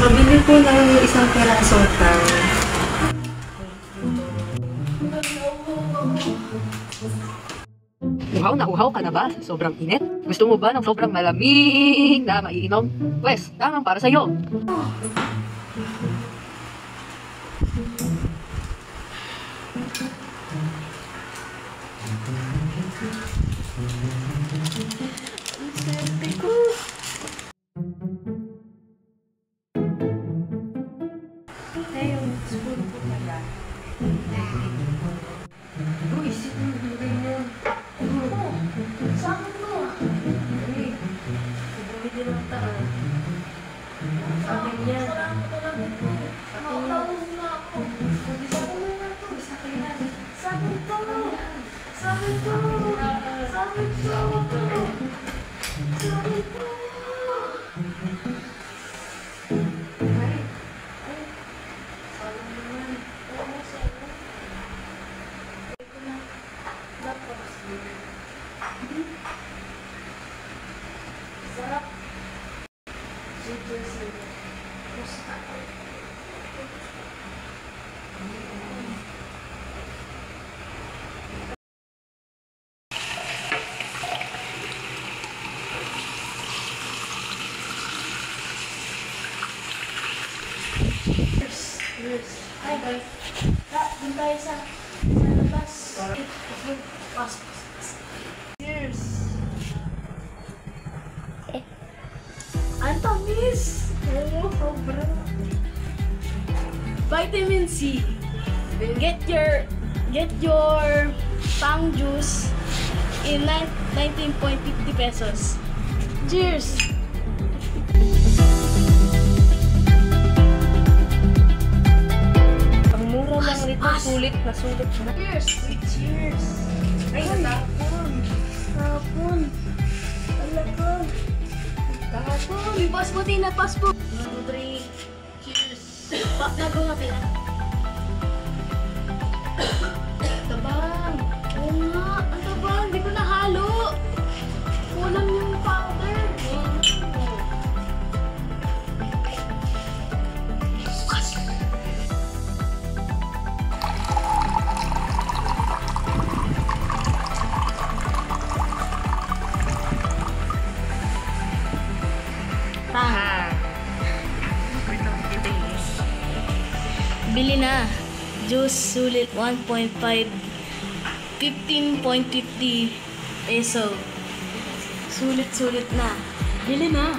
Pabili po ng isang perasong tang. Uhaw na uhaw ka na ba? Sobrang init? Gusto mo ba ng sobrang malamig na maiinom? Pwes, tamang para sa'yo. Hi guys. Doon tayo sa labas. Pas. Cheers. Ang tamis. Oo, sobra. Vitamin C. Get your Tang juice in 19.50 pesos. Cheers. Sulit na. Cheers! Cheers! Ay, natapon. Tapon! Talaga! Tapon! Pass mo, Tina! Pass mo! 1, 2, 3. Cheers! Bago nga, Tina. Tabang! Oo nga! Ang tabang! Hindi ko nahalo! Kulang yung powder! Bili na. Juice sulit 1.5 15.50 peso. Sulit na. Bili na.